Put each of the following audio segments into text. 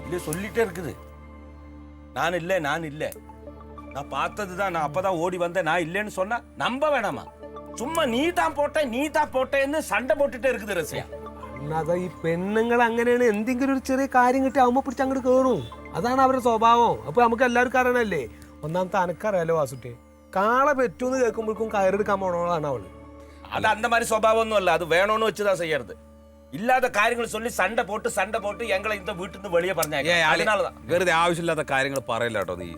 இல்ல சொல்லிட்டே இருக்குது. நான் இல்லை நான் பார்த்தது தான். நான் அப்பதான் ஓடி வந்தேன். நான் இல்லைன்னு சொன்னா நம்ப வேணாமா? சும்மா நீ தான் போட்டேன்னு சண்டை போட்டுட்டே இருக்குது ரസിயா. അതാ ഈ പെണ്ണുങ്ങൾ അങ്ങനെയാണ്. എന്തെങ്കിലും ഒരു ചെറിയ കാര്യം കിട്ടി അമ്മ പിടിച്ച് അങ്ങോട്ട് കയറും. അതാണ് അവരുടെ സ്വഭാവം. അപ്പൊ നമുക്ക് എല്ലാവർക്കും അറിയണല്ലേ. ഒന്നാമത്തെ അനക്കറിയാലോ വാസുട്ടെ, കാള പെറ്റൂന്ന് കേൾക്കുമ്പോഴേക്കും കയറെടുക്കാൻ പോണോളാണ് അവള്. அது அந்த மாதிரி சுபாவம் ஒன்றும் இல்லை. அது வேணும்னு வச்சுதான் செய்யறது. ഇല്ലാത്ത കാര്യങ്ങൾ சொல்லி സண்டை പോട്ട് ഞങ്ങളെ இந்த വീട്ടിൽ നിന്ന് വെളിയെ പറഞ്ഞാൽ വെറുതെ ആവശ്യമില്ലാത്ത കാര്യങ്ങൾ പറയില്ല കേട്ടോ നീ.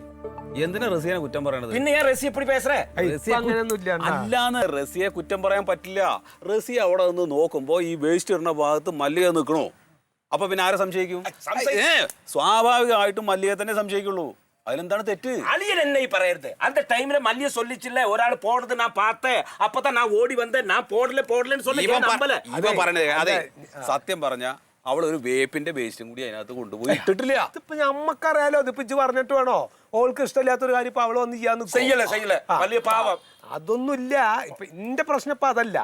എന്തിനാ റസിയെ കുറ്റം പറയണത്? പിന്നെ ഞാൻ റസി എപ്പടി പേസറേ? അല്ലാന്ന് റസിയെ കുറ്റം പറയാൻ പറ്റില്ല. റസി അവിടെ നിന്ന് നോക്കുമ്പോ ഈ വേസ്റ്റ് ഇടുന്ന ഭാഗത്ത് മല്ലിക നിൽക്കണോ? അപ്പൊ പിന്നെ ആരെ സംശയിക്കും? സ്വാഭാവികമായിട്ടും മല്ലിക തന്നെ സംശയിക്കുള്ളൂ. അതിലെന്താണ് തെറ്റ്? അളിയൻ എന്നെ ഈ പറയരുത്. அந்த டைம்ல மல்லிய சொல்லிச்சில்ல ഒരാൾ போடுறது நான் பார்த்தேன். அப்பதான் நான் ஓடி வந்தேன். நான் போடலன்னு சொல்லி നമ്പല. ഇവ പറഞ്ഞത് അതെ. സത്യം പറഞ്ഞ അവൾ ഒരു വേപ്പിന്റെ വേസ്റ്റും കൂടി അതിനകത്ത് കൊണ്ടുപോയി ഇട്ടിട്ടില്ല. ഇതിപ്പോ നമ്മക്കറിയാലോ. ഇതിപ്പോ ഇജ്ജ് പറഞ്ഞിട്ട് വേണോ? ഓൾക്ക് ഇഷ്ടമില്ലാത്തൊരു കാര്യം ഇപ്പൊ അവള് വന്ന് ചെയ്യാൻ ചെയ്യല വലിയ പാവം. അതൊന്നുമില്ല. ഇപ്പൊ എന്റെ പ്രശ്നം ഇപ്പൊ അതല്ല.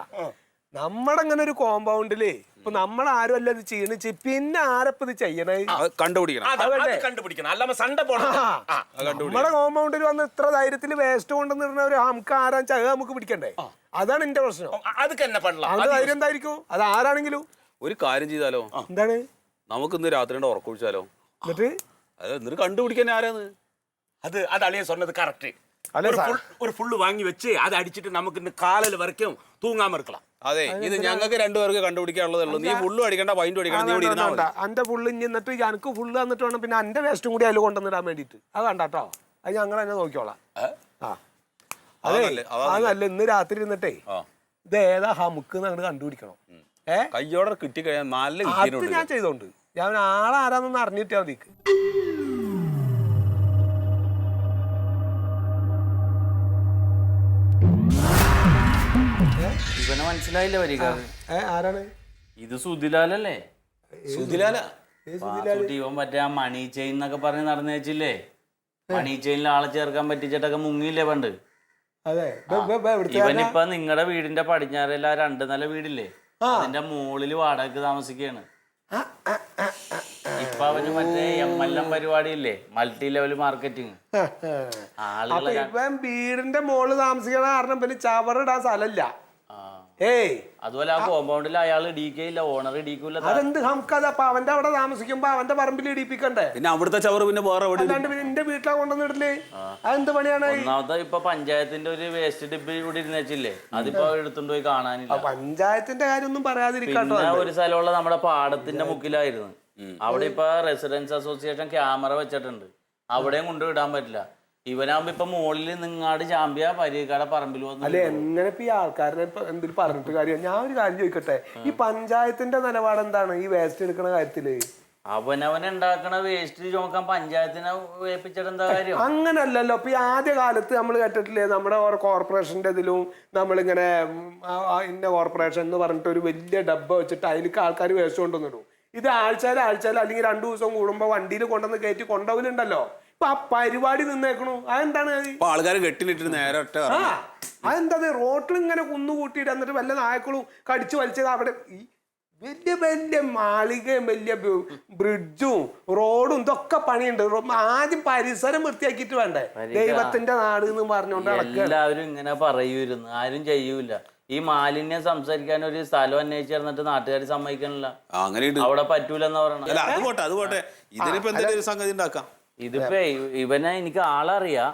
നമ്മുടെ അങ്ങനെ ഒരു കോമ്പൗണ്ടില് ഇപ്പൊ നമ്മളാരും അല്ല ഇത് ചെയ്യണ. പിന്നെ ആരപ്പ ഇത് ചെയ്യണേ? കണ്ടുപിടിക്കണം. അല്ലാതെ സണ്ട പോണം. നമ്മുടെ കോമ്പൗണ്ടിൽ വന്ന് ഇത്ര ധൈര്യത്തിൽ വേസ്റ്റ് കൊണ്ടുവന്നിരുന്ന ഒരു നമുക്ക് ആരാ ചക നമുക്ക് പിടിക്കണ്ടേ? അതാണ് എന്റെ പ്രശ്നം. അത് ധൈര്യം എന്തായിരിക്കും? അത് ആരാണെങ്കിലും ഒരു കാര്യം ചെയ്താലോ? എന്താണ്? നമുക്ക് ഇന്ന് രാത്രി ഉറക്കൊഴിച്ചാലോ? എന്നിട്ട് കണ്ടുപിടിക്കാൻ ആരാന്ന്? அது அழிய சொன்னது கரெக்ட். ஒரு ஃபுல்லு வாங்கி வச்சு அதை அடிச்சிட்டு நமக்கு இந்த காலையில வரைக்கும் தூங்காம இருக்கலாம். അതെ, ഇത് ഞങ്ങൾക്ക് രണ്ടുപേർക്ക് കണ്ടുപിടിക്കാനുള്ളതേ ഉള്ളൂ. നീ ഫുള്ളും അടിക്കണ്ട, വൈൻഡും അടിക്കണം. നീ ഇവിടെ ഇരുന്നാ മതി. എന്റെ ഫുള്ള് എന്നിട്ട് എനിക്ക് ഫുള്ള് തന്നിട്ട് വേണം പിന്നെ എന്റെ വേസ്റ്റും കൂടി അതിൽ കൊണ്ടുവന്നിടാൻ വേണ്ടിട്ട്. അത് കണ്ടാട്ടോ, അത് ഞങ്ങൾ തന്നെ നോക്കിക്കോളാം. അതല്ല, ഇന്ന് രാത്രി ഇരുന്നിട്ടേ ഇത് ഏതാ ഹമുക്ക് അങ്ങോട്ട് കണ്ടുപിടിക്കണം. കയ്യോടെ കിട്ടിക്കഴിഞ്ഞാൽ നല്ല അത് ഞാൻ ചെയ്തോണ്ട് ഞാൻ ആളാരാന്നൊന്ന് അറിഞ്ഞിട്ടാ മതി. ഇവനെ മനസ്സിലായില്ല വരിക. ആരാണ് ഇത്? സുധിലാലല്ലേ? സുധിലാല? ഇവൻ മറ്റേ ആ മണി ചെയിൻ എന്നൊക്കെ പറഞ്ഞ് നടന്നു വെച്ചില്ലേ? മണി ചെയിനിൽ ആളെ ചേർക്കാൻ പറ്റിച്ചിട്ടൊക്കെ മുങ്ങിയില്ലേ പണ്ട്? ഇവനിപ്പ നിങ്ങളുടെ വീടിന്റെ പടിഞ്ഞാറല്ല 2 നില വീടില്ലേ, അതിന്റെ മുകളില് വാടകയ്ക്ക് താമസിക്കുകയാണ്. ഇപ്പൊ അവന് മറ്റേ MLM പരിപാടിയില്ലേ, മൾട്ടി ലെവൽ മാർക്കറ്റിംഗ്. ഇവൻ വീടിന്റെ മുകളിൽ താമസിക്കണ കാരണം പിന്നെ ചവറിടാൻ സ്ഥലമില്ല. അതുപോലെ ആ കോമ്പൗണ്ടിൽ അയാൾ ഇടിക്കയില്ല, ഓണർ ഇടിക്കൂല. അതെന്ത് നമുക്കത്? അപ്പൊ അവന്റെ അവിടെ താമസിക്കുമ്പോ അവന്റെ പറമ്പിൽ ഇടിപ്പിക്കണ്ടേ? പിന്നെ അവിടുത്തെ ചവറ് പിന്നെ വേറെ എന്റെ വീട്ടിലാ കൊണ്ടുവന്നിട്ടില്ലേ? അതെന്ത് പണിയാണ്? ഒന്നാമത്തെ ഇപ്പൊ പഞ്ചായത്തിന്റെ ഒരു വേസ്റ്റ് ഡിപ്പ് ഇവിടെ ഇരുന്ന് വെച്ചില്ലേ, അതിപ്പോ എടുത്തുകൊണ്ട് പോയി കാണാനില്ല. പഞ്ചായത്തിന്റെ കാര്യം ഒന്നും പറയാതിരിക്കാട്ടോ. ഒരു സ്ഥലമുള്ള നമ്മുടെ പാടത്തിന്റെ മുക്കിലായിരുന്നു. അവിടെ ഇപ്പൊ റെസിഡൻസ് അസോസിയേഷൻ ക്യാമറ വെച്ചിട്ടുണ്ട്. അവിടെയും കൊണ്ടുവിടാൻ പറ്റില്ല. ഇവനാകുമ്പോ ഇപ്പൊ മുകളിൽ നിങ്ങാട് ചാമ്പ്യ പരീക്കാടെ പറമ്പിൽ വന്നു. അല്ലെ, എങ്ങനെ ഇപ്പൊ ഈ ആൾക്കാരെ എന്തെങ്കിലും പറഞ്ഞിട്ട് കാര്യം? ഞാൻ ഒരു കാര്യം ചോദിക്കട്ടെ, ഈ പഞ്ചായത്തിന്റെ നിലപാട് എന്താണ് ഈ വേസ്റ്റ് എടുക്കണ കാര്യത്തില്? അവനവനുണ്ടാക്കണ വേസ്റ്റ് ചോക്കാൻ പഞ്ചായത്തിനെ ഏൽപ്പിച്ചിട്ട് എന്താ കാര്യം? അങ്ങനല്ലല്ലോ. ഇപ്പൊ ഈ ആദ്യ കാലത്ത് നമ്മൾ കേട്ടിട്ടില്ലേ, നമ്മുടെ കോർപ്പറേഷന്റെ ഇതിലും നമ്മളിങ്ങനെ ഇന്ന കോർപ്പറേഷൻ എന്ന് പറഞ്ഞിട്ട് ഒരു വലിയ ഡബ്ബ വെച്ചിട്ട് അതിലേക്ക് ആൾക്കാർ വേസ്റ്റ് കൊണ്ടുവന്നിടും. ഇത് ആഴ്ചയിൽ അല്ലെങ്കിൽ 2 ദിവസം കൂടുമ്പോ വണ്ടിയിൽ കൊണ്ടുവന്ന് കയറ്റി കൊണ്ടുപോകലുണ്ടല്ലോ. ഇപ്പൊ ആ പരിപാടി നിന്നേക്കണു. അതെന്താണ്? ആൾക്കാർ കെട്ടിനിട്ട് നേരെ അതെന്താ? റോട്ടിൽ ഇങ്ങനെ കുന്നുകൂട്ടിയിട്ട് എന്നിട്ട് വല്ല നായക്കളും കടിച്ചു വലിച്ചത് അവിടെ വലിയ വലിയ മാളികയും വലിയ ബ്രിഡ്ജും റോഡും ഇതൊക്കെ പണിയുണ്ട്. ആദ്യം പരിസരം വൃത്തിയാക്കിയിട്ട് വേണ്ടേ? ദൈവത്തിന്റെ നാട് എന്ന് പറഞ്ഞുകൊണ്ട് എല്ലാവരും ഇങ്ങനെ പറയൂരുന്നു, ആരും ചെയ്യൂല. ഈ മാലിന്യം സംസാരിക്കാൻ ഒരു സ്ഥലം അന്വേഷിച്ചിരുന്നിട്ട് നാട്ടുകാർ സമ്മതിക്കണില്ല. അവിടെ പറ്റൂലെന്ന് പറയണ. ഇതിപ്പോ ഇവനെ എനിക്ക് ആളറിയാം.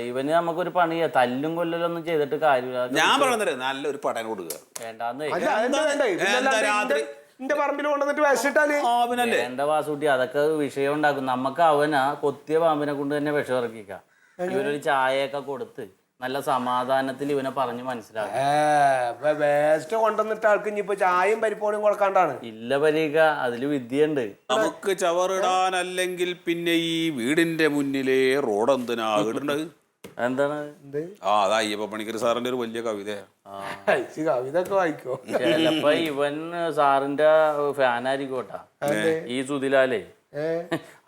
ഇവന് നമുക്കൊരു പണിയാ, തല്ലും കൊല്ലലൊന്നും ചെയ്തിട്ട് കാര്യമില്ല. ഞാൻ പറഞ്ഞത് നല്ലൊരു പടം കൊടുക്കുക. വേണ്ട വാസൂട്ടി, അതൊക്കെ വിഷയം ഉണ്ടാക്കും. നമുക്ക് അവനാ കൊത്തിയ പാമ്പിനെ കൊണ്ട് തന്നെ വിഷം ഇറക്കിക്കാം. ഇവനൊരു ചായയൊക്കെ കൊടുത്ത് നല്ല സമാധാനത്തിൽ ഇവനെ പറഞ്ഞു മനസ്സിലാക്കും. വേസ്റ്റ് കൊണ്ടുവന്നിട്ട് ആൾക്ക് ഇനിയിപ്പോ ചായയും പരിപ്പോടും കൊടുക്കാണ്ടാണ്. ഇല്ല പരീക്ക, അതില് വിദ്യയുണ്ട്. നമുക്ക് ചവറിടാനല്ലെങ്കിൽ പിന്നെ ഈ വീടിന്റെ മുന്നിലെ റോഡ് എന്തിനാ ഇടേണ്ടത്? എന്താണ്? അതാ അയ്യപ്പ പണിക്കർ സാറിന്റെ ഒരു വലിയ കവിതയാ. കവിത ഒക്കെ വായിക്കോ? ചിലപ്പോ ഇവൻ സാറിന്റെ ഫാനായിരിക്കോട്ടാ. ഈ സുധിലാലേ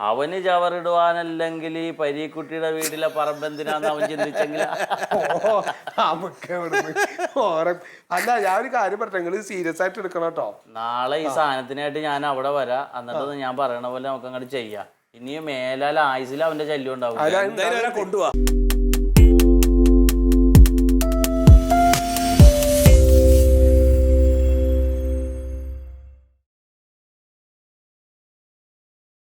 അവന് ചവറിടുവാനല്ലെങ്കിൽ ഈ പരീക്കുട്ടിയുടെ വീട്ടിലെ പറമ്പെന്തിനാന്ന് അവൻ ചിന്തിച്ചെങ്കിൽ അല്ല ഞാൻ ഒരു കാര്യം പറഞ്ഞ നിങ്ങൾ സീരിയസ് ആയിട്ട് എടുക്കണം കേട്ടോ. നാളെ ഈ സാധനത്തിനായിട്ട് ഞാൻ അവിടെ വരാം. എന്നിട്ട് ഞാൻ പറയണ പോലെ നമുക്ക് അങ്ങോട്ട് ചെയ്യാം. ഇനിയും മേലാൽ ആയുസിൽ അവന്റെ ശല്യം ഉണ്ടാവും. എന്തായാലും കൊണ്ടുപോവാ.